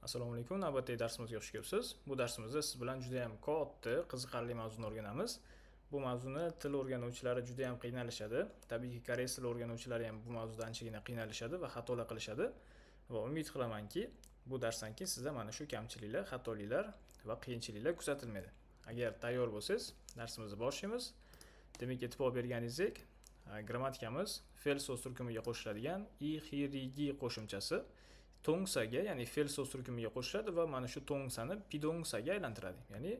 Assalomu alaykum. Navbatdagi darsimizga xush kelibsiz. Bu darsimizda siz bilan juda ham katta, qiziqarli mavzuni o'rganamiz. Bu mavzuni til o'rganuvchilari juda ham qiynalishadi. Tabiiyki, koreys tili o'rganuvchilari ham bu mavzuda anchagina qiynalishadi va xatolar qilishadi. Va umid qilamanki, bu darsdan keyin sizda mana shu kamchiliklar, xatoliklar va qiyinchiliklar kuzatilmaydi. Agar tayyor bo'lsangiz, darsimizni boshlaymiz. Demak, e'tibor berganingizdek, grammatikamiz fe'l so'z turkumiga qo'shiladigan i-xirigi qo'shimchasi to'ngsaga, ya'ni fe'l so'z turkumiga qo'shiladi va mana shu to'ngsani pidongsaga aylantiradi. Ya'ni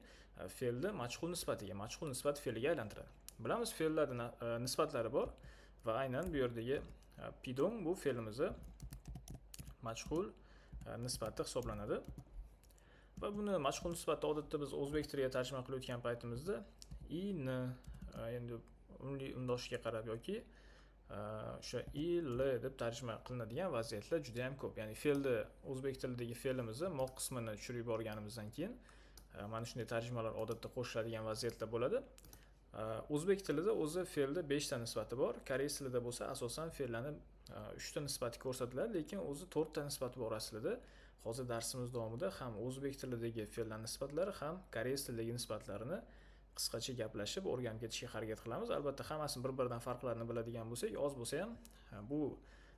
fe'lni majhul nisbatiga, majhul nisbat fe'liga aylantiradi. Bilamiz, fe'llarning nisbatlari bor va aynan bu yerdagi pidong bu fe'limizni majhul nisbati hisoblanadi. Va buni majhul nisbatni odatda biz o'zbek tiliga tarjima qilayotgan paytimizda i-ni endi undoshiga qarab yoki o'sha il deb tarjima qilinadigan vaziyatlar juda ham ko'p. Ya'ni fe'lni o'zbek tilidagi fe'limizni moq qismini tushirib yuborganimizdan keyin mana shunday tarjimalar odatda qo'shiladigan vaziyatlar bo'ladi. O'zbek tilida o'zi fe'lda 5 ta nisbati bor. Koreys tilida bo'lsa asosan fe'llarning 3 ta nisbati ko'rsatiladi, lekin o'zi 4 ta nisbati bor aslida. Hozir darsimiz davomida ham o'zbek tilidagi fe'llar nisbatlari ham koreys tilidagi nisbatlarini qisqacha gaplashib o'rganib ketishga harakat qilamiz. Albatta, hammasini bir-biridan farqlarini biladigan bo'lsak, oz bo'lsa ham bu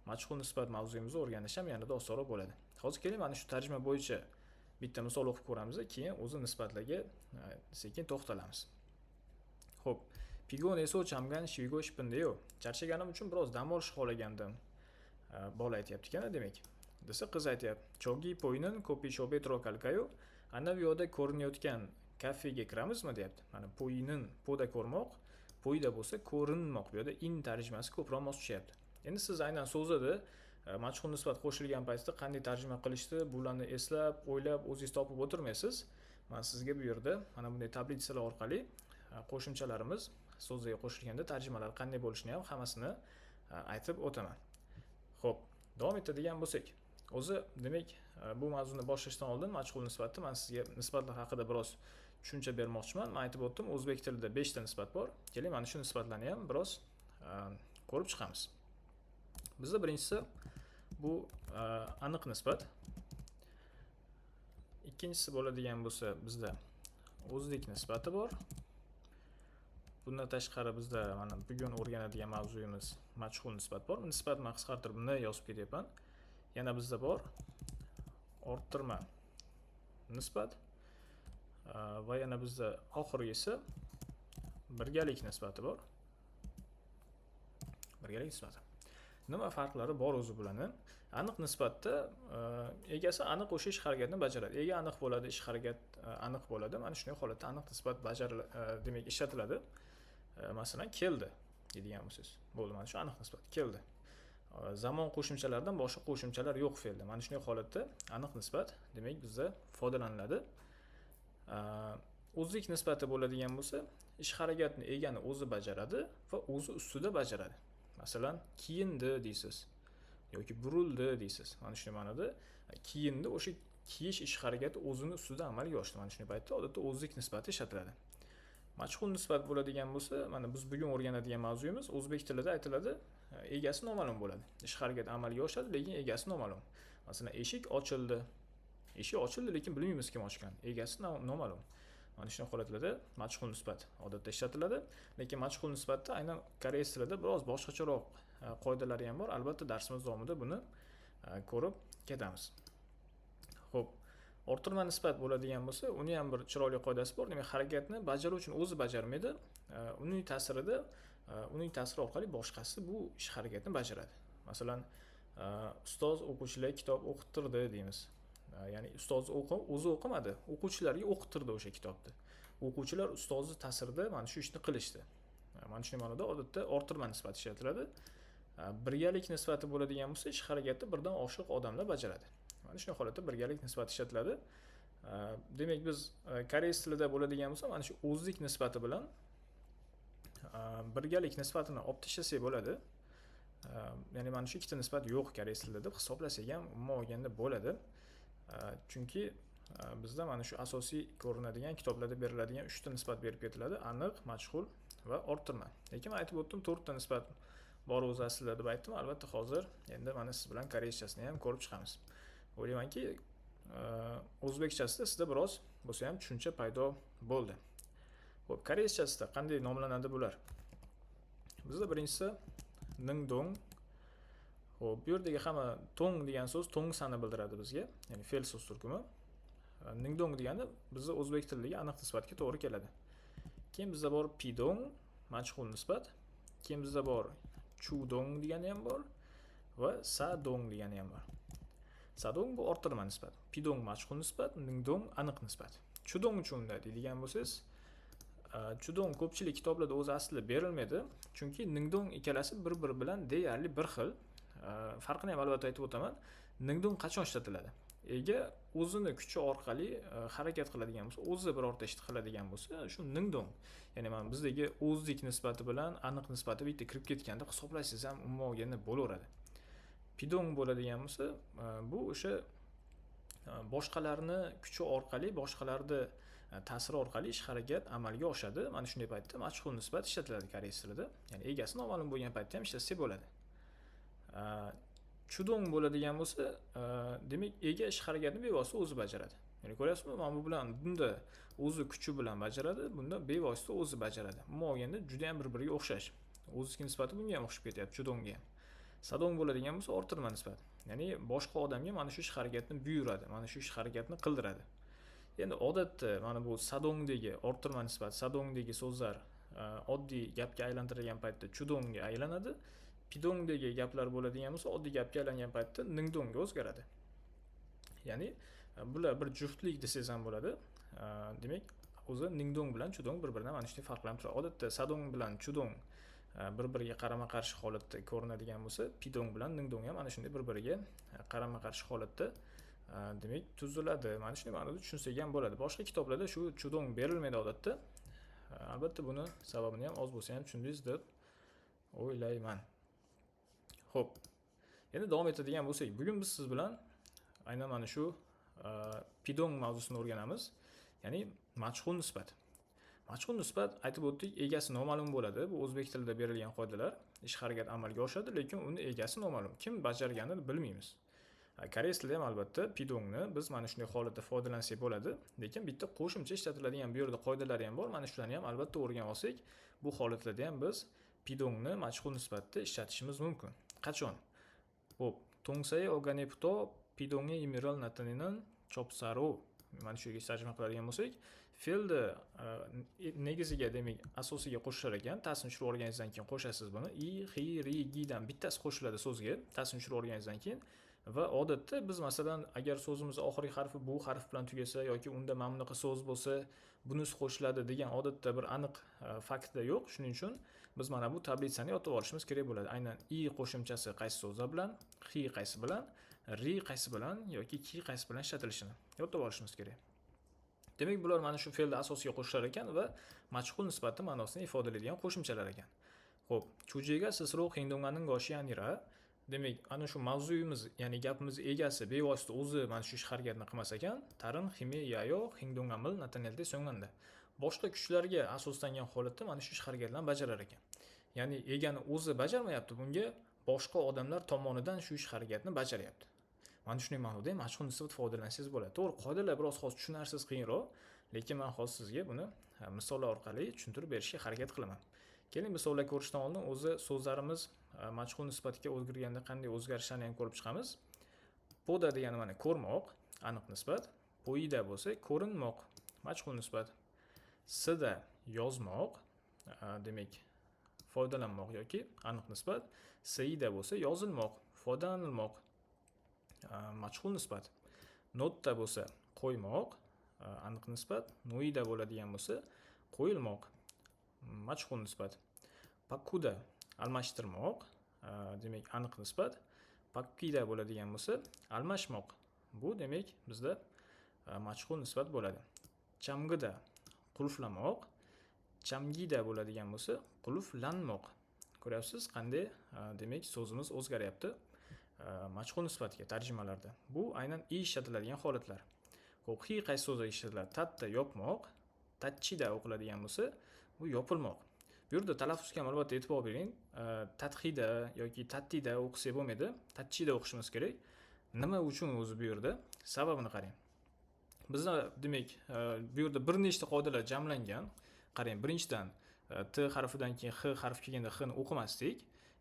majhul nisbat mavzuyimizni o'rganish ham yanada osonroq bo'ladi. Hozir keling, mana shu tarjima bo'yicha bitta misol o'qib ko'ramiz, keyin o'zi nisbatlarga sekin to'xtalamiz. Xo'p, pigon eso chamgan shigo shipindeyo. Charchaganim uchun biroz dam olish xohlagandim. Bola aytayapti ekan, demak. Desa qiz aytayapti. Chogi poynin kopi shobetro kalkayo. Ana bu yoqda ko'rinayotgan kafega kiramizmi deyapti. Mana poynin, poda ko'rmoq, poyda bo'lsa ko'rinmoq. Bu yerda in tarjimasi ko'proq mos tushyapti. Endi siz aynan so'zida majhul nisbat qo'shilgan paytda qanday tarjima qilishni, bularni eslab, o'ylab, o'zingiz topib o'tirmaysiz. Men sizga bu yerda mana bunday tablitsalar orqali qo'shimchalarimiz so'zga qo'shilganda tarjimalar qanday bo'lishini ham hammasini aytib o'taman. Xo'p, davom etadigan bo'lsak, o'zi demak, bu mavzuni boshlashdan oldin majhul nisbatni men sizga nisbatlar haqida biroz tushuncha bermoqchiman. Men aytib o'tdim, o'zbek tilida 5 ta nisbat bor. Keling, mana shu nisbatlarni ham biroz ko'rib chiqamiz. Bizda birinchisi bu aniq nisbat. Ikkinchisi bo'ladigan bo'lsa, bizda o'zlik nisbati bor. Bundan tashqari bizda mana bugun o'rganadigan mavzuyimiz majhul nisbat bor. Nisbatni men qisqartirib ni yozib ketyapman. Yana bizda bor orttirma nisbat va yana bizda oxirgisi birgalik nisbati bor. Birgalik nisbati. Nima farqlari bor o'zi bularni? Aniq nisbatda egasi aniq o'sha ish harakatni bajaradi. Ega aniq bo'ladi, ish harakat aniq bo'ladi. Mana shunday holatda aniq nisbat demak ishlatiladi. Masalan, keldi deydigan bo'lsangiz. Bo'ldi, mana shu aniq nisbat keldi. Zamon qo'shimchalaridan boshqa qo'shimchalar yo'q fe'lda. Mana shunday holatda aniq nisbat demak bizda foydalaniladi. O'zlik nisbati bo'ladigan bo'lsa, ish harakatni egani o'zi bajaradi va o'zi ustida bajaradi. Masalan, kiyindi deysiz yoki burildi deysiz. Mana shunday ma'noda kiyindi, o'sha kiyish ish harakati o'zini ustida amalga oshdi. Mana shunday paytda odatda o'zlik nisbati ishlatiladi. Majhul nisbat bo'ladigan bo'lsa, mana biz bugun o'rganadigan mavzuyimiz o'zbek tilida aytiladi, egasi noma'lum bo'ladi. Ish harakati amalga oshadi, lekin egasi noma'lum. Masalan, eshik ochildi. Eshik ochildi, lekin bilmaymiz kim ochgan. Egasi noma'lum. Mana shunday holatlarda majhul nisbat odatda ishlatiladi, lekin majhul nisbatda aynan koreys tilida biroz boshqacharoq qoidalari ham bor. Albatta, darsimiz davomida buni ko'rib ketamiz. Xo'p, orttirma nisbat bo'ladigan bo'lsa, uni ham bir chiroyli qoidasi bor. Demak, harakatni bajaruvchi o'zi bajarmaydi. Uning ta'siri orqali boshqasi bu ish harakatni bajaradi. Masalan, ustoz o'quvchilarga kitob o'qittirdi deymiz. Ya'ni ustoz o'zi o'qimadi, o'quvchilarga o'qittirdi o'sha kitobni. O'quvchilar ustozni ta'sirida mana shu ishni qilishdi. Mana shunday ma'noda odatda orttirma nisbati ishlatiladi. Birgalik nisbati bo'ladigan bo'lsa, ish harakatni birdan oshiq odamlar bajaradi. Mana shunday holatda birgalik nisbati ishlatiladi. Demak, biz koreys tilida bo'ladigan bo'lsa, mana shu o'zlik nisbati bilan birgalik nisbatini olib tashlasak bo'ladi. Ya'ni mana shu ikkita nisbat yo'q koreys tilida deb hisoblasak ham umuman olganda bo'ladi. Chunki bizda mana shu asosiy ko'rinadigan kitoblarda beriladigan 3 ta nisbat berib ketiladi: aniq, majhul va orttirma. Lekin men aytib o'tdim, 4 ta nisbat bor o'zi aslida deb aytdim. Albatta, hozir endi mana siz bilan koreychasini ham ko'rib chiqamiz. O'ylaymanki, o'zbekchasida sizda biroz bo'lsa ham tushuncha paydo bo'ldi. Xo'p, koreyschasida qanday nomlanadi bular? Bizda birinchisi ningdong. Xo'p, bu yerdagi hamma tong degan so'z tongsani bildiradi bizga, ya'ni fe'l so'z turkumi. Ningdong degani bizda o'zbek tilidagi aniq nisbatga to'g'ri keladi. Keyin bizda bor pidong, majhul nisbat. Keyin bizda bor chudong degani ham bor va sadong degani ham bor. Sadong bu orttirma nisbat. Pidong majhul nisbat, ningdong aniq nisbat. Chudong uchunda deydigan bo'lsangiz, chudong ko'pchilik kitoblarda o'z aslida berilmaydi, chunki ningdong ikkalasi bir-biri bilan deyarli bir xil. Farqini ham albatta aytib o'taman. Ningdong qachon ishlatiladi? Ega o'zini kuchi orqali harakat qiladigan bo'lsa, o'zi birorta ishni qiladigan bo'lsa, shu ningdong. Ya'ni mana bizdagi o'zlik nisbati bilan aniq nisbati bitta kirib ketganda hisoblaysiz ham umuman olganda bo'laveradi. Pidong bo'ladigan bo'lsa, bu o'sha boshqalarni kuchi orqali, boshqalarni ta'siri orqali ish harakat amalga oshadi. Mana shunday paytda majhul nisbat ishlatiladi koreys tilida. Ya'ni egasi noma'lum bo'lgan paytda ham ishlatsa bo'ladi. Chudong bo'ladigan bo'lsa, demak ega ish harakatini bevosita o'zi bajaradi. Ya'ni ko'ryapsizmi, mana bu bilan bunda o'zi kuchi bilan bajaradi, bunda bevosita o'zi bajaradi. Umuman olganda juda ham bir-biriga o'xshash. O'ziga nisbati bunga ham o'xshab ketyapti, chudongga ham. Sadong bo'ladigan bo'lsa orttirma nisbat. Ya'ni boshqa odamga mana shu ish harakatni buyuradi, mana shu ish harakatni qildiradi. Endi odatda mana bu sadongdagi orttirma nisbat, sadongdagi so'zlar oddiy gapga aylantirilgan paytda chudongga aylanadi. Pidongdagi gaplar bo'ladigan bo'lsa, oddiy gapga aylangan paytda ningdongga o'zgaradi. Ya'ni bular bir juftlik desangiz ham bo'ladi. Demak, o'zi ningdong bilan chudong bir-biridan mana shunday farqlanib turadi. Odatda sadong bilan chudong bir-biriga qarama-qarshi holatda ko'rinadigan bo'lsa, pidong bilan ningdong ham mana shunday bir-biriga qarama-qarshi holatda demak tuziladi. Mana shunday ma'noda tushunsak ham bo'ladi. Boshqa kitoblarda shu chudong berilmaydi odatda. Albatta buni sababini ham oz bo'lsa ham tushundingiz deb o'ylayman. Xo'p. Endi davom etadigan bo'lsak, bugun biz siz bilan aynan mana shu pidong mavzusini o'rganamiz. Ya'ni majhul nisbat. Majhul nisbat aytib o'tdik, egasi noma'lum bo'ladi. Bu o'zbek tilida berilgan qoidalar. Ish harakat amalga oshadi, lekin uni egasi noma'lum. Kim bajarganini bilmaymiz. Koreys tilida ham albatta pidongni biz mana shunday holatda foydalansak bo'ladi, lekin bitta qo'shimcha ishlatiladigan bu yerda qoidalari ham bor. Mana shularni ham albatta o'rganib olsak, bu holatlarda ham biz pidongni majhul nisbatda ishlatishimiz mumkin. Qachon? Xo'p, tongsay oganepto pidongga imiral nataninan chopsaro. Mana shu yerga tarjima qiladigan bo'lsak, fe'lni negiziga, demak, asosiga qo'shilar ekan. Ta'sini tushirib olganingizdan keyin qo'shasiz buni. I, xi, ri, gidan bittasi qo'shiladi so'zga. Ta'sini tushirib olganingizdan keyin va odatda biz masalan agar so'zimiz oxirgi harfi bu harf bilan tugasa yoki unda mana bunaqa so'z bo'lsa, bunisi qo'shiladi degan odatda bir aniq faktda yo'q. Shuning uchun biz mana bu tabelani yodlab olishimiz kerak bo'ladi. Aynan i qo'shimchasi qaysi so'zlar bilan, xi qaysi bilan, ri qaysi bilan yoki ki qaysi bilan ishlatilishini yodlab olishimiz kerak. Demak, bular mana shu fe'lda asosiga qo'shilar ekan va majhul nisbatni ma'nosini ifodalaydigan qo'shimchalar ekan. Xo'p, chujega sisro xindonganing goshiyanira. Demak, ana shu mavzuyimiz, ya'ni gapimiz egasi bevosita o'zi mana shu ish harakatni qilmas ekan, tarin xime yayo xindongamil natanelde so'nganda. Boshqa kuchlarga asoslangan holatda mana shu ish harakatlarni bajarar ekan. Ya'ni egani o'zi bajarmayapti, bunga boshqa odamlar tomonidan shu ish harakatni bajaryapti. Mana shunday ma'noda majhul nisbat foydalansangiz bo'ladi. To'g'ri, qoidalar biroz hozir tushunarsiz qiyinroq, lekin men hozir sizga buni misollar orqali tushuntirib berishga harakat qilaman. Keling, misollar ko'rishdan oldin o'zi so'zlarimiz majhul nisbatga o'zgarganda qanday o'zgarishlarni ham ko'rib chiqamiz. Poda degani mana ko'rmoq, aniq nisbat. Poida bo'lsa ko'rinmoq, majhul nisbat. Sida yozmoq, demak foydalanmoq yoki aniq nisbat. Sida bo'lsa yozilmoq, foydalanilmoq, majhul nisbat. Notda bo'lsa qo'ymoq, aniq nisbat. Noida bo'ladigan bo'lsa qo'yilmoq, majhul nisbat. Pakuda almashtirmoq, demak aniq nisbat. Pakkida bo'ladigan bo'lsa almashmoq. Bu demak bizda majhul nisbat bo'ladi. Chamgida qulflamoq, chamgida bo'ladigan bo'lsa qulflanmoq. Ko'ryapsiz qanday demak so'zimiz o'zgaryapti majhul nisbatga tarjimalarda. Bu aynan i ishlatiladigan holatlar. Xo'p, xi qaysi so'zda ishlatiladi? Tatta yopmoq, tatchida o'qiladigan bo'lsa bu yopilmoq. Bu yerda talaffuzga ham albatta e'tibor bering. Tatxida yoki tattida o'qisak bo'lmaydi. Tatchida o'qishimiz kerak. Nima uchun o'zi bu yerda? Sababini qarang. Bizda demak bu yerda bir nechta qoidalar jamlangan. Qarang, birinchidan t harfidan keyin h harfi kelganda h ni o'qimaslik.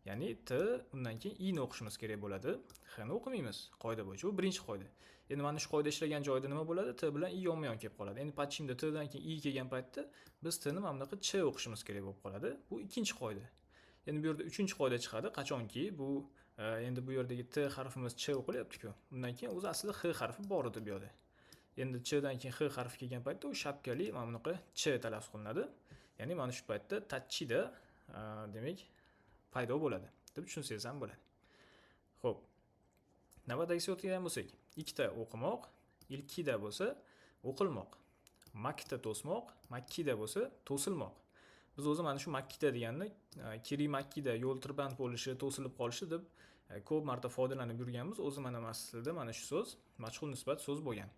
Ya'ni t undan keyin i ni o'qishimiz kerak bo'ladi. H ni o'qimaymiz qoida bo'yicha. Bu birinchi qoida. Endi mana shu qoida ishlagan joyda nima bo'ladi? T bilan i yonma-yon kelib qoladi. Endi podchimda t dan keyin i kelgan paytda biz t ni mana bunaqa ch o'qishimiz kerak bo'lib qoladi. Bu ikkinchi qoida. Endi bu yerda uchinchi qoida chiqadi. Qachonki bu endi bu yerdagi t harfimiz ch o'qilyapti-ku. Undan keyin o'zi aslida h harfi bor edi bu yerda. Endi ch dan keyin h harfi kelgan paytda u shapkali mana bunaqa ch talaffuz qilinadi. Ya'ni mana shu paytda tachchida demak paydo bo'ladi deb tushunsangiz ham bo'ladi. Xo'p. Navbatdagisiga o'tgan bo'lsak, ikkita o'qimoq, ilkida bo'lsa o'qilmoq. Makkida to'smoq, makkida bo'lsa to'silmoq. Biz o'zi mana shu makkida deganni kiri makkida yo'l tirband bo'lishi, to'silib qolishi deb ko'p marta foydalanib yurganmiz. O'zi mana aslida mana shu so'z majhul nisbat so'z bo'lgan.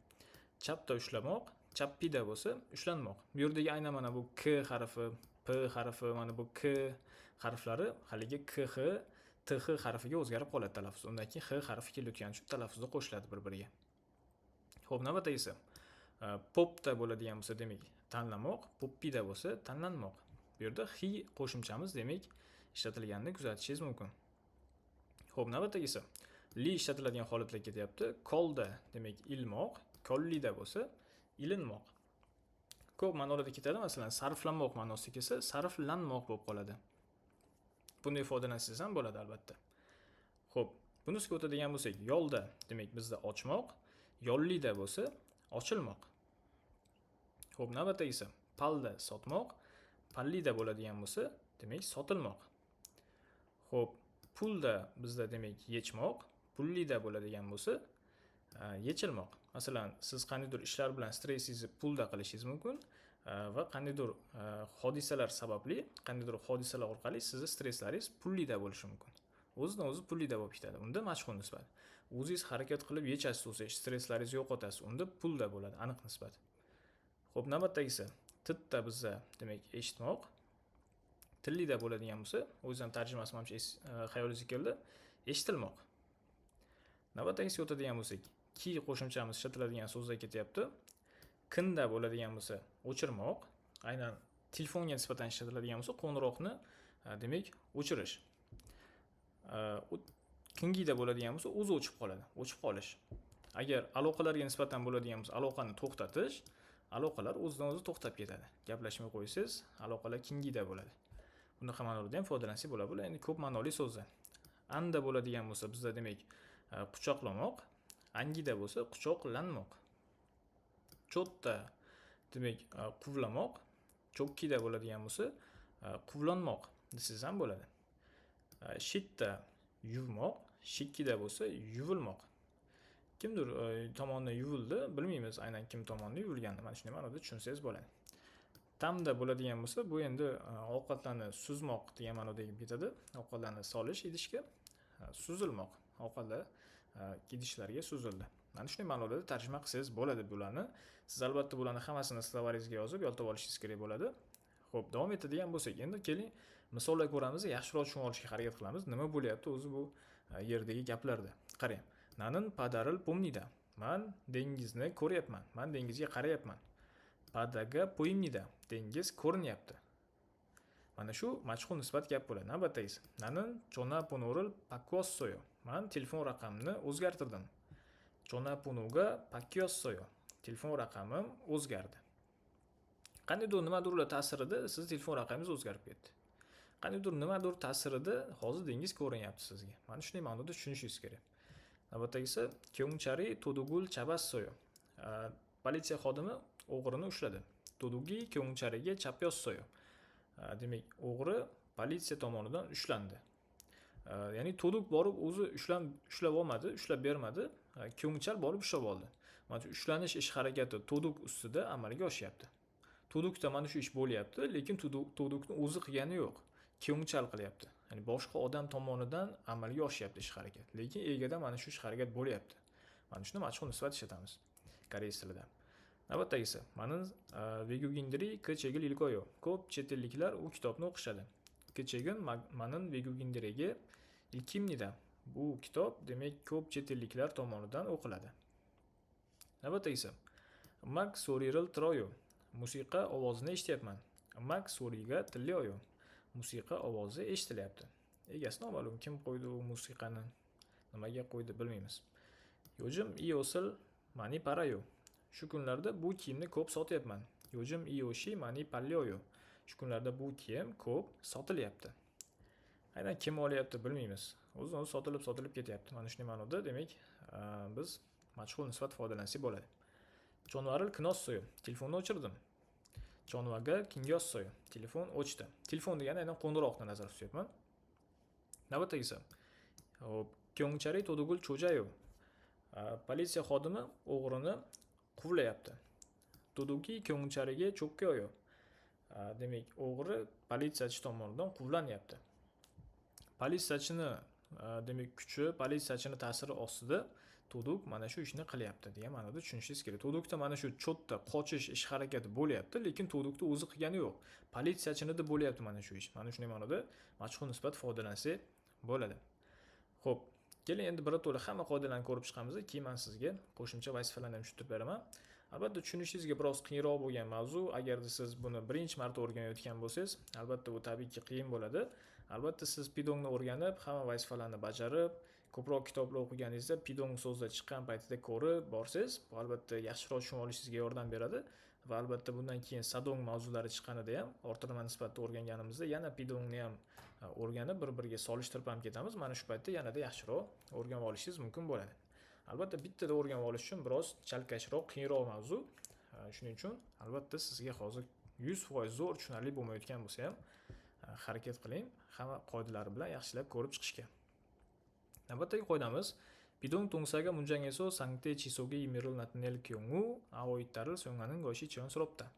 Chapda ushlamoq, chappida bo'lsa ushlanmoq. Bu yerdagi aynan mana bu k harfi, p harfi, mana bu k harflari haligi kh, th harfiga o'zgarib qoladi talaffuz. Undan keyin h harfi kelayotgani uchun talaffuzda qo'shiladi bir-biriga. Xo'p, navbatdagisi popda bo'ladigan bo'lsa, demak, tanlamoq, poppida bo'lsa tanlanmoq. Bu yerda hi qo'shimchamiz demak ishlatilganini kuzatishingiz mumkin. Xo'p, navbatdagisi li ishlatiladigan holatlar ketyapti. Kolda demak ilmoq, kollida bo'lsa ilinmoq. Ko'p ma'nolarda ketadi. Masalan, sarflanmoq ma'nosida kelsa, sarflanmoq bo'lib qoladi. Bunday foydalansangiz ham bo'ladi albatta. Xo'p, bunisiga o'tadigan bo'lsak, yo'lda demak bizda ochmoq, yollida bo'lsa ochilmoq. Xo'p, navbatdagisi palda sotmoq, pallida bo'ladigan bo'lsa, demak sotilmoq. Xo'p, pulda bizda demak yechmoq, pullida bo'ladigan bo'lsa yechilmoq. Masalan, siz qandaydir ishlar bilan stressingizni pulda qilishingiz mumkin va qandaydir hodisalar sababli, qandaydir hodisalar orqali sizni stresslaringiz pullida bo'lishi mumkin. O'zidan o'zi pullida bo'lib ketadi. Unda majhul nisbat. O'zingiz harakat qilib yechasiz bo'lsa, stresslaringizni yo'qotasiz, unda pulda bo'ladi, aniq nisbat. Xo'p, navbatdagisi titda bizda demak eshitmoq, tillida bo'ladigan bo'lsa, o'zi ham tarjimasi mana shu xayolingizga keldi, eshitilmoq. Navbatdagisiga o'tadigan bo'lsak, ki qo'shimchamiz ishlatiladigan so'zlar ketyapti. Kinda bo'ladigan bo'lsa o'chirmoq, aynan telefonga nisbatan ishlatiladigan bo'lsa qo'ng'iroqni demak o'chirish. Kingida bo'ladigan bo'lsa o'zi o'chib qoladi, o'chib qolish. Agar aloqalarga nisbatan bo'ladigan bo'lsa aloqani to'xtatish, aloqalar o'zidan o'zi to'xtab ketadi. Gaplashmay qo'ysiz, aloqalar kingida bo'ladi. Bunaqa ma'nolarda ham foydalansak bo'ladi. Endi ko'p ma'noli so'zlar. Anda bo'ladigan bo'lsa bizda demak quchoqlamoq, angida bo'lsa quchoqlanmoq. Cho'tda demak quvlamoq, cho'kkida bo'ladigan bo'lsa quvlanmoq desangiz ham bo'ladi. Shitda yuvmoq, shikkida bo'lsa yuvilmoq. Kimdir tomonidan yuvildi, bilmaymiz aynan kim tomonidan yuvilganini. Mana shunday ma'noda tushunsangiz bo'ladi. Tamda bo'ladigan bo'lsa, bu endi ovqatlarni suzmoq degan ma'noda kelib ketadi. Ovqatlarni solish idishga, suzilmoq. Ovqatlar idishlarga suzildi. Mana shunday ma'noda tarjima qilsangiz bo'ladi bularni. Siz albatta bularni hammasini slovaringizga yozib, yodlab olishingiz kerak bo'ladi. Xo'p, davom etadigan bo'lsak, endi keling misollar ko'ramiz, yaxshiroq tushunib olishga harakat qilamiz. Nima bo'lyapti o'zi bu yerdagi gaplarda? Qarang. Nanin padaril pomnida. Men dengizni ko'ryapman. Men dengizga qarayapman. Padaga poimnida. Dengiz ko'rinyapti. Mana shu majhul nisbat gap bo'ladi. Navbatdagisi. Nanin chona ponuril pakossoyo. Men telefon raqamini o'zgartirdim. Chona ponuga pakossoyo. Telefon raqamim o'zgardi. Qandaydir nimadir ta'sirida siz telefon raqamingiz o'zgarib ketdi. Qandaydir nimadir ta'sirida hozir dengiz ko'rinyapti sizga. Mana shunday ma'noda tushunishingiz kerak. Navbatdagisi Kyongchari Todugul Chabassoyo. Politsiya xodimi o'g'rini ushladi. Todugi Kyongchariga chapyossoyo. Demak, o'g'ri politsiya tomonidan ushlandi. Ya'ni Toduk borib o'zi ushlab olmadi, ushlab bermadi. Kyongchar borib ushlab oldi. Mana shu ushlanish ish harakati Toduk ustida amalga oshyapti. Todukda mana shu ish bo'lyapti, lekin Todukni o'zi qilgani yo'q. Kyongchal qilyapti. Ya'ni boshqa odam tomonidan amalga oshyapti ish harakat. Lekin egada mana shu ish harakat bo'lyapti. Mana shuni majhul nisbat ishlatamiz koreys tilida. Navbatdagisi, manin vegugindiri kechegil ilgoyo. Ko'p chet elliklar u kitobni o'qishadi. Kechegin manin vegugindiriga ilkimnida. Bu kitob demak ko'p chet elliklar tomonidan o'qiladi. Navbatdagisi, Mak so'riral tiroyo. Musiqa ovozini eshityapman. Mak so'riga tilyoyo. Musiqa ovozi eshitilyapti. Egasi noma'lum, kim qo'ydi u musiqani? Nimaga qo'ydi bilmaymiz. Yojim iosil mani parayo. Shu kunlarda bu kiyimni ko'p sotyapman. Yojim ioshi mani palyoyo. Shu kunlarda bu kiyim ko'p sotilyapti. Aynan kim olyapti bilmaymiz. O'z-o'zi sotilib ketyapti. Mana shunday ma'noda, demak, biz majhul nisbat foydalansak bo'ladi. Jonvaril knossoyo. Telefonni o'chirdim. Jonvaga kingossoyo. Telefon o'chdi. Telefon degani aynan qo'ng'iroqni nazarda tutyapman. Navbatdagisi. Hop, Kyongchari Todugul cho'jayo. Politsiya xodimi o'g'rini quvlayapti. Toduki Kyongchariga cho'kkayo. Demak, o'g'ri politsiyachi tomonidan quvlanyapti. Politsiyachini demak kuchi, politsiyachini ta'siri ostida Toduk mana shu ishni qilyapti degan ma'noda tushunishingiz kerak. Todukda mana shu cho'tda qochish ish harakati bo'lyapti, lekin Todukda o'zi qilgani yo'q. Politsiyachinida bo'lyapti mana shu ish. Mana shunday ma'noda majhul nisbat foydalansa bo'ladi. Xo'p, keling endi birato'la hamma qoidalarni ko'rib chiqamiz. Keyin men sizga qo'shimcha vazifalarni ham tushuntirib beraman. Albatta tushunishingizga biroz qiyinroq bo'lgan mavzu. Agarda siz buni birinchi marta o'rganayotgan bo'lsangiz, albatta bu tabiiyki qiyin bo'ladi. Albatta siz pidongni o'rganib, hamma vazifalarni bajarib, ko'proq kitoblar o'qiganingizda pidong so'zi chiqqan paytida ko'rib borsangiz, bu albatta yaxshiroq tushunib olishingizga yordam beradi. Va albatta bundan keyin sadong mavzulari chiqqanida ham orttirma nisbatda o'rganganimizda yana pidongni ham o'rganib bir-biriga solishtirib ham ketamiz. Mana shu paytda yanada yaxshiroq o'rganib olishingiz mumkin bo'ladi. Albatta bittada o'rganib olish uchun biroz chalkashroq, qiyinroq mavzu. Shuning uchun albatta sizga hozir 100% zo'r tushunarli bo'lmayotgan bo'lsa ham harakat qiling, hamma qoidalari bilan yaxshilab ko'rib chiqishga. Navbatdagi qoidamiz pidong tongsaga 문장에서 상태 지속이 의미를 나타낼 경우 아오이따를 사용하는 것이 자연스럽다.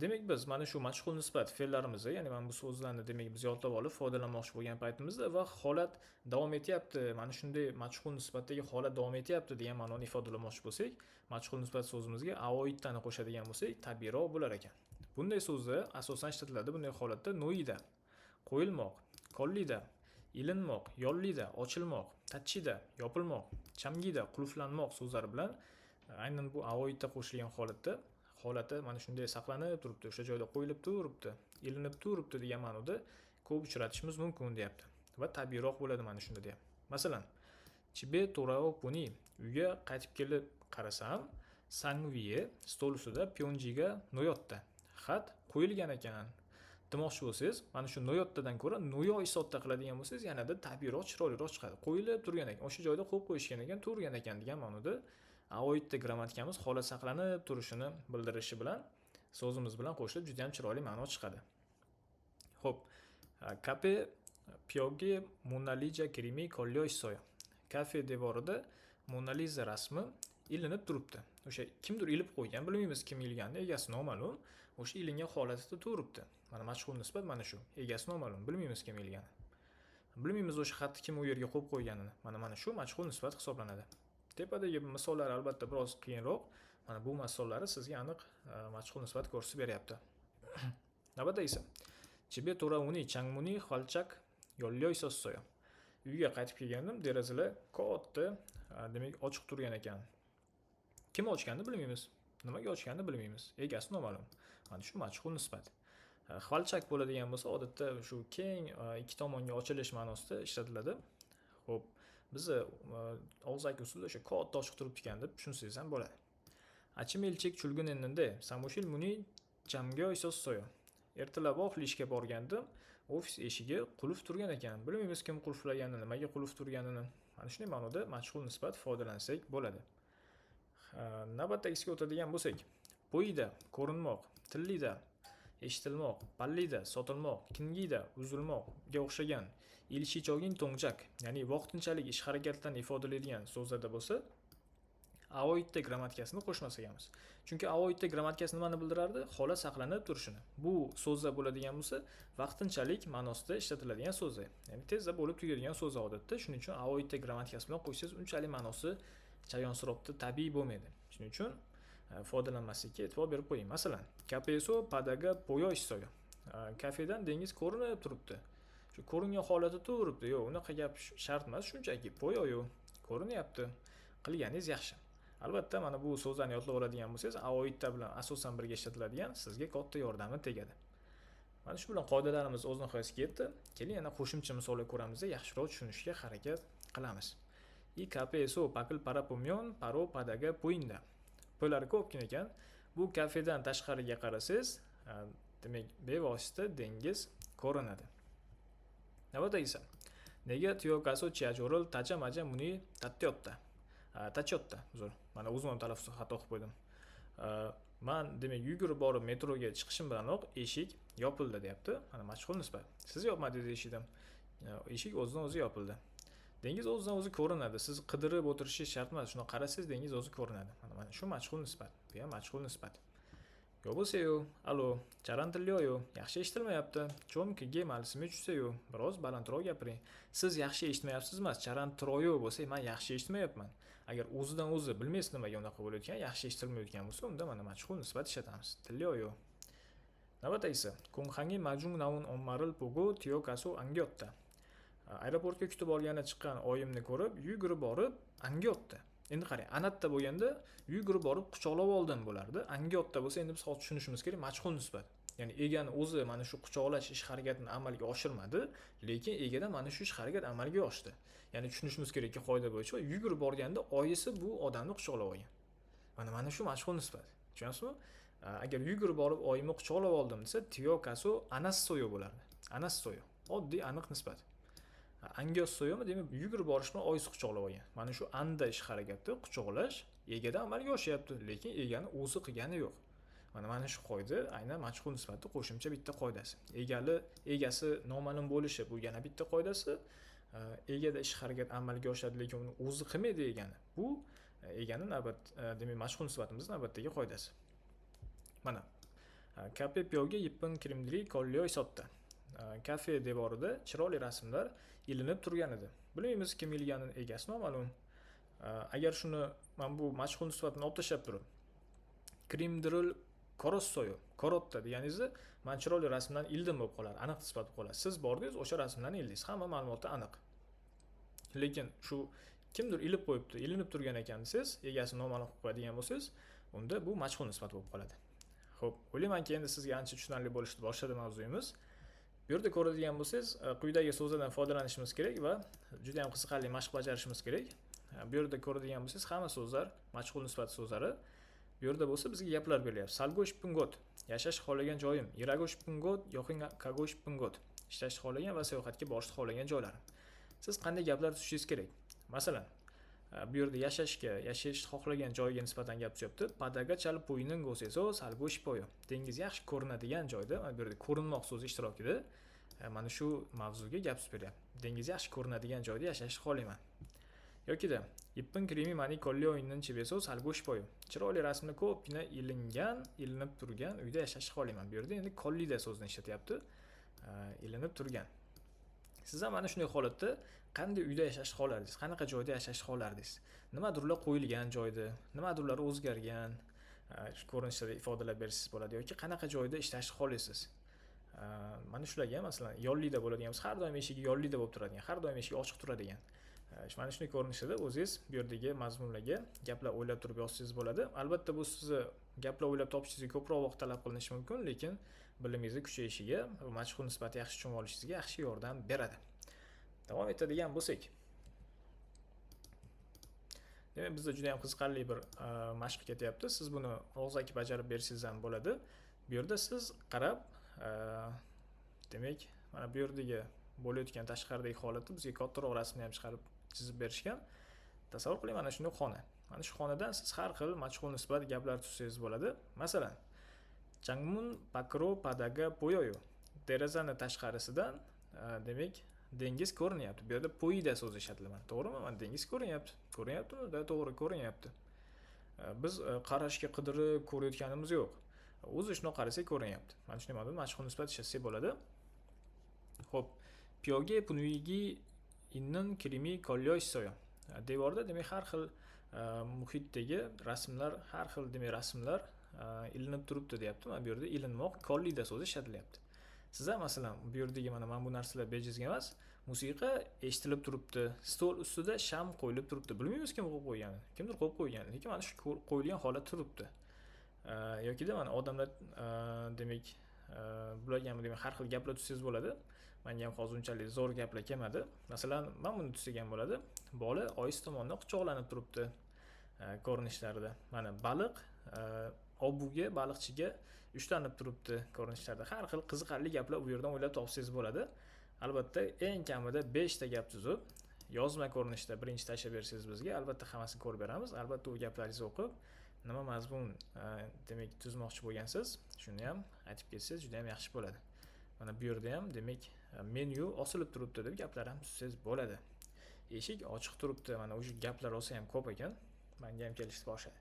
Demak biz mana shu majhul nisbat fe'llarimizni, ya'ni mana bu so'zlarni demak biz yodlab olib foydalanmoqchi bo'lgan paytimizda va holat davom etyapti, mana shunday majhul nisbatdagi holat davom etyapti degan ma'noni ifodalamoqchi bo'lsak, majhul nisbat so'zimizga aoittani qo'shadigan bo'lsak, tabiiyroq bo'lar ekan. Bunday so'zlar asosan ishlatiladi bunday holatda noida, qo'yilmoq, kollida, ilinmoq, yollida, ochilmoq, tachida, yopilmoq, chamgida, qulflanmoq so'zlari bilan aynan bu aoitta qo'shilgan holati mana shunday saqlanib turibdi, o'sha joyda qo'yilib turibdi, ilinib turibdi degan ma'noda ko'p uchratishimiz mumkin deyapti. Va tabiiyroq bo'ladi mana shunda deyapti. Masalan, Chibe Torao Puni uyga qaytib kelib qarasam, Sangviye stol ustida Pyonjiga noyotda xat qo'yilgan ekan. Demoqchi bo'lsangiz, mana shu noyotdadan ko'ra noyo isotda qiladigan bo'lsangiz, yanada tabiiyroq, chiroyliroq chiqadi. Qo'yilib turgan ekan, o'sha joyda qo'yib qo'yishgan ekan, turgan ekan degan ma'noda aoidda grammatikamiz holat saqlanib turishini bildirishi bilan so'zimiz bilan qo'shilib juda ham chiroyli ma'no chiqadi. Xo'p, kafe pyoge Mona Lisa kirimi kolyo isoyo. Kafe devorida Mona Lisa rasmi ilinib turibdi. O'sha kimdir ilib qo'ygan, bilmaymiz kim ilganini, egasi noma'lum. O'sha ilingan holatida turibdi. Mana majhul nisbat mana shu. Egasi noma'lum, bilmaymiz kim ilgani. Bilmaymiz o'sha xatni kim u yerga qo'yib qo'yganini. Mana shu majhul nisbat hisoblanadi. Tepadagi misollar albatta biroz qiyinroq. Mana bu misollari sizga aniq majhul nisbat ko'rsatib beryapti. Navbatdagisi. Chibe torauni changmuni xalchak yo'lyo isossoyo. Uyga qaytib kelgandim, derazalar katta, demak ochiq turgan ekan. Kim ochganini bilmaymiz. Nimaga ochganini bilmaymiz. Egasi noma'lum. Mana shu majhul nisbat. Xalchak bo'ladigan bo'lsa, odatda shu keng ikki tomonga ochilish ma'nosida ishlatiladi. Xo'p, bizni og'zaki usulda o'sha katta ochiq turibdi ekan deb tushunsangiz ham bo'ladi. Achim elchik chulgun enninde samushil muni jamga isossoyo. Ertalaboq ishga borgandim, ofis eshigi qulf turgan ekan. Bilmaymiz kim qulflaganini, nimaga qulf turganini. Mana shunday ma'noda majhul nisbat foydalansak bo'ladi. Navbatdagisiga o'tadigan bo'lsak, bo'yida ko'rinmoq, tillida eshitilmoq, pallida sotilmoq, kingida uzilmoqga o'xshagan ilshichogin tongjak, ya'ni vaqtinchalik ish harakatlarini ifodalaydigan so'zlarda bo'lsa, aoidda grammatikasini qo'shmas ekanmiz. Chunki aoidda grammatikasi nimani bildirardi? Holat saqlanib turishini. Bu so'zlar bo'ladigan bo'lsa, vaqtinchalik ma'nosida ishlatiladigan so'zlar. Ya'ni tezda bo'lib tugaydigan so'zlar odatda. Shuning uchun aoidda grammatikasi bilan qo'ysangiz unchalik ma'nosi chayonsiropda tabiiy bo'lmaydi. Shuning uchun foydalanmaslikka e'tibor berib qo'ying. Masalan, kapeso padaga poyo isoyo. Kafedan dengiz ko'rinib turibdi. Shu ko'ringan holati turibdi. Yo'q, unaqa gap shart emas, shunchaki poyo ko'rinyapti. Qilganingiz yaxshi. Albatta, mana bu so'zlarni yodlab oladigan bo'lsangiz, avoidda bilan asosan birga ishlatiladigan sizga katta yordami tegadi. Mana shu bilan qoidalarimiz o'z nihoyasiga yetdi. Keling, yana qo'shimcha misollar ko'ramiz, yaxshiroq tushunishga harakat qilamiz. I kafeso pakil para pumyon paro padaga puinda. Bular ko'pgina ekan. Bu kafedan tashqariga qarasangiz, demak, bevosita dengiz ko'rinadi. Navbatdagisi. Nega tiyokaso chiajoril tacha maja muni tatyotta. Tachyotta, uzr. Mana o'zim talaffuzda xato qilib qo'ydim. Men demak yugurib borib metroga chiqishim bilanoq eshik yopildi deyapti. Mana mashhur nisbat. Siz yopmadingiz eshikni. Eshik o'zidan o'zi yopildi. Dengiz o'zidan o'zi ko'rinadi. Siz qidirib o'tirishingiz shart emas. Shuni qarasangiz dengiz o'zi ko'rinadi. Mana shu mashhur nisbat. Bu ham mashhur nisbat. Yo'bose-yu, alo, charantilyo-yu, yaxshi eshitilmayapti. Chomki gemalsimi tushsa-yu, biroz balandroq gapiring. Siz yaxshi eshitmayapsiz emas, charantiroyo bo'lsa, men yaxshi eshitmayapman. Agar o'zidan o'zi bilmaysiz nimaga unaqa bo'layotgan, yaxshi eshitilmayotgan bo'lsa, unda mana mashhur nisbat ishlatamiz. Tilyo-yu. Navbatdagisi. Kunhangi majung naun ommaril pogo tiyokaso angyotta. Aeroportga kutib olgani chiqqan oyimni ko'rib, yugurib borib angyotta. Endi qarang, anatda bo'lganda yugurib borib quchoqlab oldim bo'lardi. Angyotta bo'lsa, endi biz hozir tushunishimiz kerak, mashhur nisbat. Ya'ni egani o'zi mana shu quchoqlash ish harakatini amalga oshirmadi, lekin egada mana shu ish harakat amalga oshdi. Ya'ni tushunishimiz kerakki, qoida bo'yicha yugurib borganda oyisi bu odamni quchoqlab olgan. Mana shu mashhur nisbat. Tushunasizmi? Agar yugurib borib oyimni quchoqlab oldim desa, tiyokaso anassoyo bo'lardi. Anassoyo. Oddiy aniq nisbat. Angossoyomi, demak, yugurib borishni oyisi quchoqlab olgan. Mana shu anda ish harakati quchoqlash egada amalga oshyapti, lekin egani o'zi qilgani yo'q. Mana shu qoida aynan mashhur nisbatning qo'shimcha bitta qoidasi. Egasi noma'lum bo'lishi bu yana bitta qoidasi. Egada ish harakat amalga oshadi, lekin uni o'zi qilmaydi egani. Bu egani demak mashhur nisbatimizning navbatdagi qoidasi. Mana kafe piyoga yippin kirimdiri kolyoy sotdi. Kafe devorida chiroyli rasmlar ilinib turgan edi. Bilmaymiz kim ilganini, egasi noma'lum. Agar shuni men bu mashhur nisbatni olib tashlab turib, kirimdiril korossoyo, korotta deganingizni men chiroyli rasmdan ildim bo'lib qolar, aniq nisbat bo'lib qolar. Siz bordingiz, o'sha rasmlarni ildingiz, hamma ma'lumotlar aniq. Lekin shu kimdir ilib qo'yibdi, ilinib turgan ekan desiz, egasi noma'lum qilib qo'yadigan bo'lsangiz, unda bu mashhur nisbat bo'lib qoladi. Xo'p, o'ylaymanki endi sizga ancha tushunarli bo'lishni boshladi mavzuyimiz. Bu yerda ko'radigan bo'lsangiz, quyidagi so'zlardan foydalanishimiz kerak va juda ham qiziqarli mashq bajarishimiz kerak. Bu yerda ko'radigan bo'lsangiz, hamma so'zlar mashhur nisbat so'zlari. Bu yerda bo'lsa bizga gaplar berilyapti. Salgosh pungot, yashash xohlagan joyim. Iragosh pungot, yo'qin kagosh pungot, ishlash xohlagan va sayohatga borishni xohlagan joylarim. Siz qanday gaplar tutishingiz kerak? Masalan, bu yerda yashash xohlagan joyga nisbatan gap tushyapti. Padaga chalib poyning go'seso salgosh poyo. Dengiz yaxshi ko'rinadigan joyda, mana bu yerda ko'rinmoq so'zi ishtirokida mana shu mavzuga gap beryapti. Dengiz yaxshi ko'rinadigan joyda yashashni xohlayman. Yokida ippin krimi mani kolli o'yindan chibeso salgosh poyo. Chiroyli rasmni ko'pgina ilinib turgan uyda yashashni xohlayman. Bu yerda endi kollida so'zni ishlatyapti. Ilinib turgan. Siz ham mana shunday holatda qanday uyda yashashni xohlardingiz? Qanaqa joyda yashashni xohlardingiz? Nimadirlar qo'yilgan joyda, nimadirlar o'zgargan ko'rinishda ifodalab bersangiz bo'ladi yoki qanaqa joyda ishlashni xohlaysiz? Mana shularga masalan yollida bo'ladigan bo'lsa, har doim eshigi yollida bo'lib turadigan, har doim eshigi ochiq turadigan. Mana shunday ko'rinishda o'zingiz bu yerdagi mazmunlarga gaplar o'ylab turib yozsangiz bo'ladi. Albatta bu sizni gaplar o'ylab topishingizga ko'proq vaqt talab qilinishi mumkin, lekin bilimingizni kuchayishiga va mashhur nisbati yaxshi tushunib olishingizga yaxshi yordam beradi. Davom etadigan bo'lsak. Demak, bizda juda ham qiziqarli bir mashq ketyapti. Siz buni og'zaki bajarib bersangiz ham bo'ladi. Bu yerda siz qarab, demak, mana bu yerdagi bo'layotgan tashqaridagi holatni bizga kattaroq rasmni ham chiqarib chizib berishgan. Tasavvur qiling, mana shunday xona. Mana shu xonadan siz har xil mashhur nisbat gaplar tuzsangiz bo'ladi. Masalan, Changmun pakro padaga poyoyo. Derazani tashqarisidan demak dengiz ko'rinyapti. Bu yerda poyida so'zi ishlatilgan. To'g'rimi? Mana dengiz ko'rinyapti. Ko'rinyaptimi? To'g'ri, ko'rinyapti. Biz qarashga qidirib ko'rayotganimiz yo'q. O'zi shuni qarasak ko'rinyapti. Mana shunday ma'noda mashhur nisbat ishlatsak bo'ladi. Xo'p, piyoge punuyigi innan kirimi kolyoy soyo. Devorda demak har xil muhitdagi rasmlar, har xil demak rasmlar ilinib turibdi deyapti. Mana bu yerda ilinmoq kollida so'zi ishlatilyapti. Siz ham masalan bu yerdagi mana bu narsalar bejizga emas, Musiqa eshitilib turibdi. Stol ustida sham qo'yilib turibdi. Bilmaymiz kim qo'yib qo'ygan. Kimdir qo'yib qo'ygan. Lekin mana shu qo'yilgan holat turibdi. Yokida mana odamlar demak bularga demak har xil gaplar tutsangiz bo'ladi. Menga ham hozir unchalik zo'r gaplar kelmadi. Masalan, men buni tutsagan bo'ladi. Bola oyisi tomonidan quchoqlanib turibdi ko'rinishlarida. Mana baliq obuga, baliqchiga ushlanib turibdi ko'rinishlarda. Har xil qiziqarli gaplar u yerdan o'ylab topsangiz bo'ladi. Albatta, eng kamida 5 ta gap tuzib, yozma ko'rinishda birinchi tashlab bersangiz bizga, albatta hammasini ko'rib beramiz. Albatta, u gaplaringizni o'qib, nima mazmun demak tuzmoqchi bo'lgansiz, shuni ham aytib ketsangiz juda ham yaxshi bo'ladi. Mana bu yerda ham demak menyu osilib turibdi deb gaplar ham tuzsangiz bo'ladi. Eshik ochiq turibdi. Mana o'sha gaplar rosa ham ko'p ekan. Menga ham kelishdi boshladi.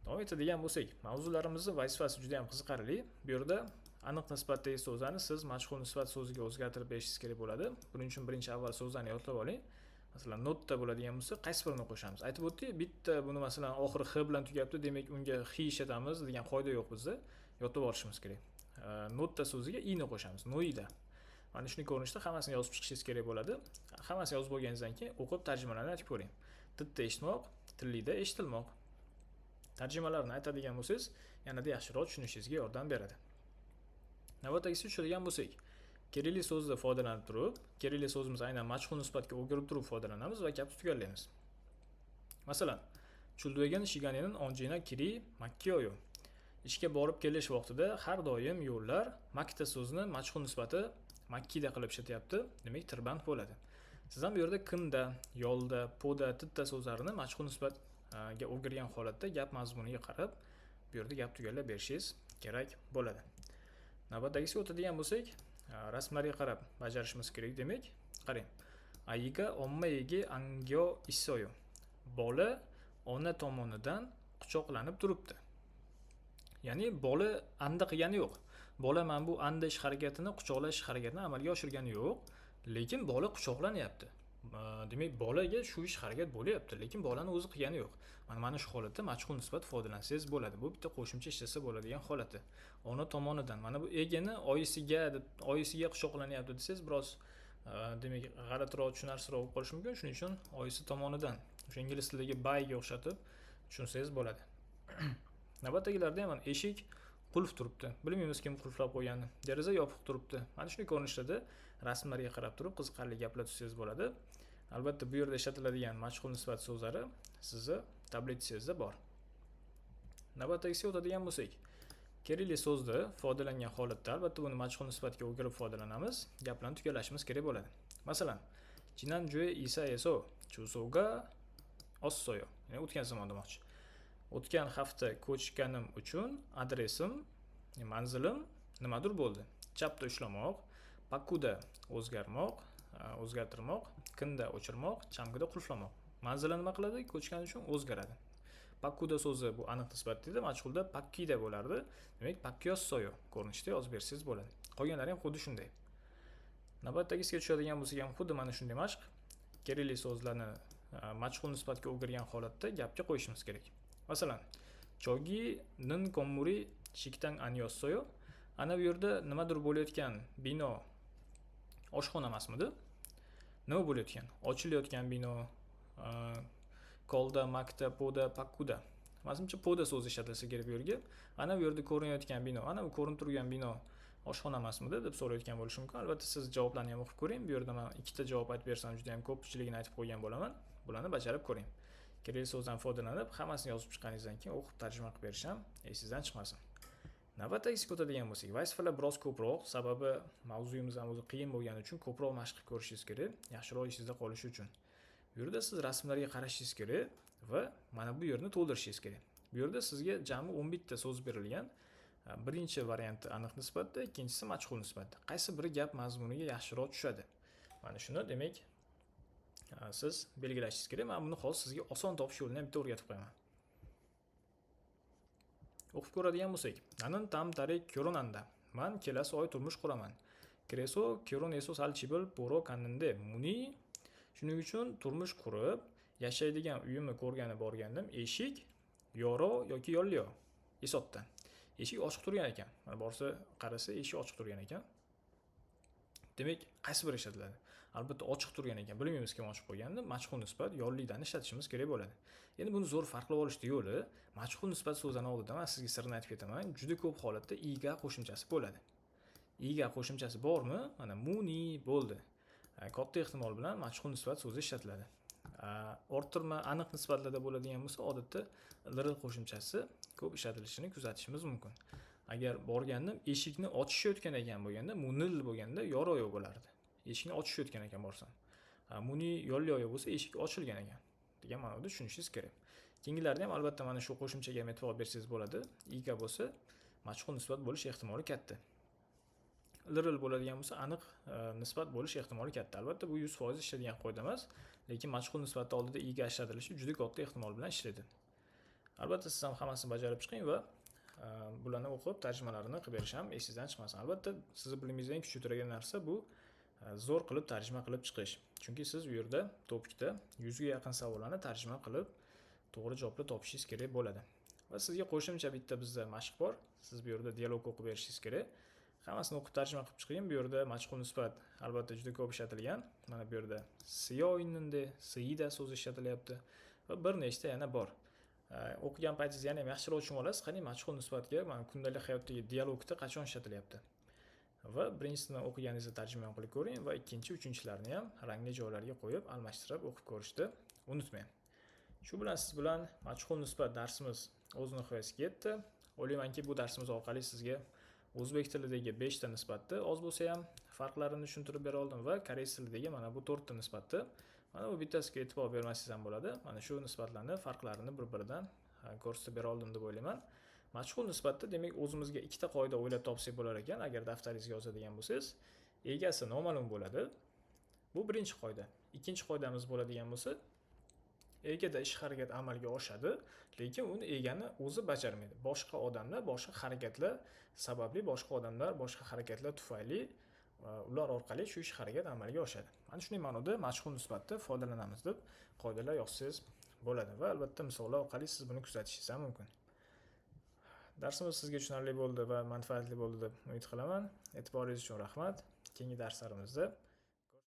Davom etadigan bo'lsak, mavzularimizni vazifasi juda ham qiziqarli. Bu yerda aniq nisbatdagi so'zlarni siz majhul nisbat so'ziga o'zgartirib berishingiz kerak bo'ladi. Buning uchun birinchi avval so'zlarni yodlab oling. Masalan, notda bo'ladigan bo'lsa, qaysi birini qo'shamiz? Aytib o'tdik, bitta buni masalan oxiri x bilan tugayapti, demak unga x ishlatamiz degan qoida yo'q bizda. Yodlab olishimiz kerak. Notda so'ziga i ni qo'shamiz. Noida. Mana shuni ko'rinishda hammasini yozib chiqishingiz kerak bo'ladi. Hammasini yozib bo'lganingizdan keyin o'qib tarjimalarni aytib ko'ring. Tilda eshitmoq, tillida eshitilmoq. Tarjimalarni aytadigan bo'lsangiz, yanada yaxshiroq tushunishingizga yordam beradi. Navbatdagisi tushadigan bo'lsak, kerakli so'zda foydalanib turib, kerakli so'zimiz aynan majhul nisbatga o'girib turib foydalanamiz va gapni tugallaymiz. Masalan, Chuldvegan shiganenin onjina kiri makkiyoyu. Ishga borib kelish vaqtida har doim yo'llar makta so'zini majhul nisbati makkida qilib ishlatyapti, demak tirband bo'ladi. Siz ham bu yerda kinda, yolda, poda, titta so'zlarini majhul nisbatga o'girgan holatda gap mazmuniga qarab, bu yerda gap tugallab berishingiz kerak bo'ladi. Navbatdagisiga o'tadigan bo'lsak, rasmlarga qarab bajarishimiz kerak demak. Qarang. Ayiga ommayigi angyo issoyu. Bola ona tomonidan quchoqlanib turibdi. Ya'ni bola anda qilgani yo'q. Bola mana bu anda ish harakatini, quchoqlash harakatini amalga oshirgani yo'q, lekin bola quchoqlanyapti. Demak, bolaga shu ish harakat bo'lyapti, lekin bolani o'zi qilgani yo'q. Mana shu holatda majhul nisbat foydalansangiz bo'ladi. Bu bitta qo'shimcha ishlasa bo'ladigan holati. Ona tomonidan. Mana bu egini oyisiga quchoqlanyapti desangiz, biroz demak g'alatiroq, tushunarsiroq bo'lib qolishi mumkin. Shuning uchun oyisi tomonidan, o'sha ingliz tilidagi byga o'xshatib tushunsangiz bo'ladi. Navbatdagilarda ham eshik qulf turibdi. Bilmaymiz kim qulflab qo'yganini. Deraza yopiq turibdi. Mana shunday ko'rinishda rasmlarga qarab turib qiziqarli gaplar tuzsangiz bo'ladi. Albatta bu yerda ishlatiladigan majhul nisbat so'zlari sizni tabletangizda bor. Navbatdagisiga o'tadigan bo'lsak, kerakli so'zni foydalangan holatda albatta buni majhul nisbatga o'girib foydalanamiz. Gaplarni tugallashimiz kerak bo'ladi. Masalan, Jinanjue isa eso chusoga ossoyo. Ya'ni o'tgan zamon demoqchi. O'tgan hafta ko'chganim uchun adresim, manzilim nimadir bo'ldi. Chapda ushlamoq, pakuda o'zgarmoq, o'zgartirmoq, kinda o'chirmoq, chamgida qulflamoq. Manzili nima qiladi? Ko'chgan uchun o'zgaradi. Pakuda so'zi bu aniq nisbat edi, majhulda pakkida bo'lardi. Demak, pakkiyossoyo ko'rinishda yozib bersangiz bo'ladi. Qolganlari ham xuddi shunday. Navbatdagisiga tushadigan bo'lsak ham xuddi mana shunday mashq. Kerakli so'zlarni majhul nisbatga o'girgan holatda gapga qo'yishimiz kerak. Masalan, chogi nin komuri shiktan anyossoyo. Ana bu yerda nimadir bo'layotgan bino oshxona emasmidi? Nima bo'layotgan? Ochilayotgan bino, kolda, makta, poda, pakkuda. Masalancha poda so'zi ishlatilsa kerak bu yerga. Ana bu yerda ko'rinayotgan bino, ana bu ko'rinib turgan bino oshxona emasmidi deb so'rayotgan bo'lishi mumkin. Albatta siz javoblarni ham o'qib ko'ring. Bu yerda men ikkita javob aytib bersam juda ham ko'pchiligini aytib qo'ygan bo'laman. Bularni bajarib ko'ring. Kerakli so'zdan foydalanib, hammasini yozib chiqqaningizdan keyin o'qib tarjima qilib berisham esingizdan chiqmasin. Navbatdagisiga o'tadigan bo'lsak, vazifalar biroz ko'proq, sababi mavzuyimiz ham o'zi qiyin bo'lgani uchun ko'proq mashq qilib ko'rishingiz kerak, yaxshiroq esingizda qolishi uchun. Bu yerda siz rasmlarga qarashingiz kerak va mana bu yerni to'ldirishingiz kerak. Bu yerda sizga jami 11 ta so'z berilgan. Birinchi varianti aniq nisbatda, ikkinchisi majhul nisbatda. Qaysi biri gap mazmuniga yaxshiroq tushadi? Mana shuni demak siz belgilashingiz kerak. Men buni hozir sizga oson topish yo'lini ham bitta o'rgatib qo'yaman. O'qib ko'radigan bo'lsak, nanin tam tarik ko'ronanda. Men kelasi oy turmush quraman. Kreso ko'roneso salchibil poro kanninde. Muni shuning uchun turmush qurib, yashaydigan uyimni ko'rgani borgandim. Eshik yoro yoki yollio. Isotdan. Eshik ochiq turgan ekan. Mana borsa qarasa eshik ochiq turgan ekan. Demak, qaysi biri ishlatiladi? albatta ochiq turgan ekan, bilmaymiz kim ochib qo'yganini, majhul nisbat yollidan ishlatishimiz kerak bo'ladi. Endi buni zo'r farqlab olishning yo'li, majhul nisbat so'zini oldida men sizga sirni aytib ketaman. Juda ko'p holatda iga qo'shimchasi bo'ladi. Iga qo'shimchasi bormi? Mana muni bo'ldi. Katta ehtimol bilan majhul nisbat so'zi ishlatiladi. Orttirma aniq nisbatlarda bo'ladigan bo'lsa, odatda liril qo'shimchasi ko'p ishlatilishini kuzatishimiz mumkin. Agar borgandim eshikni ochishayotgan ekan bo'lganda, munil bo'lganda yoroyoq bo'lardi. Eshikni ochishayotgan ekan borsam. Muni yolliyoq bo'lsa eshik ochilgan ekan degan ma'noda tushunishingiz kerak. Keyingilarda ham albatta mana shu qo'shimchaga ham e'tibor bersangiz bo'ladi. Iga bo'lsa majhul nisbat bo'lish ehtimoli katta. Liril bo'ladigan bo'lsa aniq nisbat bo'lish ehtimoli katta. Albatta bu 100% ishlaydigan qoida emas, lekin majhul nisbatda oldida iga ishlatilishi juda katta ehtimol bilan ishlaydi. Albatta siz ham hammasini bajarib chiqing va bularni o'qib tarjimalarini qilib berish ham esingizdan chiqmasin. Albatta sizni bilimingizdan kuchaytiradigan narsa bu zo'r qilib tarjima qilib chiqish. Chunki siz u yerda topikda 100 ga yaqin savollarni tarjima qilib to'g'ri javobni topishingiz kerak bo'ladi. Va sizga qo'shimcha bitta bizda mashq bor. Siz bu yerda dialog o'qib berishingiz kerak. Hammasini o'qib tarjima qilib chiqing. Bu yerda majhul nisbat albatta juda ko'p ishlatilgan. Mana bu yerda siyoininde, siyida so'zi ishlatilyapti va bir nechta yana bor. O'qigan paytingizda yana ham yaxshiroq tushunib olasiz. Qani majhul nisbatga mana kundalik hayotdagi dialogda qachon ishlatilyapti. Va birinchisini o'qiganingizda tarjima qilib ko'ring va ikkinchi, uchinchilarni ham rangli joylarga qo'yib almashtirib o'qib ko'rishni unutmang. Shu bilan siz bilan majhul nisbat darsimiz o'z nihoyasiga yetdi. O'ylaymanki bu darsimiz orqali sizga o'zbek tilidagi 5 ta nisbatni oz bo'lsa ham farqlarini tushuntirib bera oldim va koreys tilidagi mana bu 4 ta nisbatni mana bu bittasiga e'tibor bermasangiz ham bo'ladi. Mana shu nisbatlarni farqlarini bir-biridan ko'rsatib bera oldim deb o'ylayman. Majhul nisbatda demak o'zimizga ikkita qoida o'ylab topsak bo'lar ekan, agar daftaringizga yozadigan bo'lsangiz, egasi noma'lum bo'ladi. Bu birinchi qoida. Ikkinchi qoidamiz bo'ladigan bo'lsa, egada ish harakat amalga oshadi, lekin uni egani o'zi bajarmaydi. Boshqa odamlar, boshqa harakatlar sababli, boshqa odamlar, boshqa harakatlar tufayli ular orqali shu ish harakat amalga oshadi. Mana shunday ma'noda majhul nisbatda foydalanamiz deb qoidalar yozsangiz bo'ladi va albatta misollar orqali siz buni kuzatishingiz ham mumkin. Darsimiz sizga tushunarli bo'ldi va manfaatli bo'ldi deb umid qilaman. E'tiboringiz uchun rahmat. Keyingi darslarimizda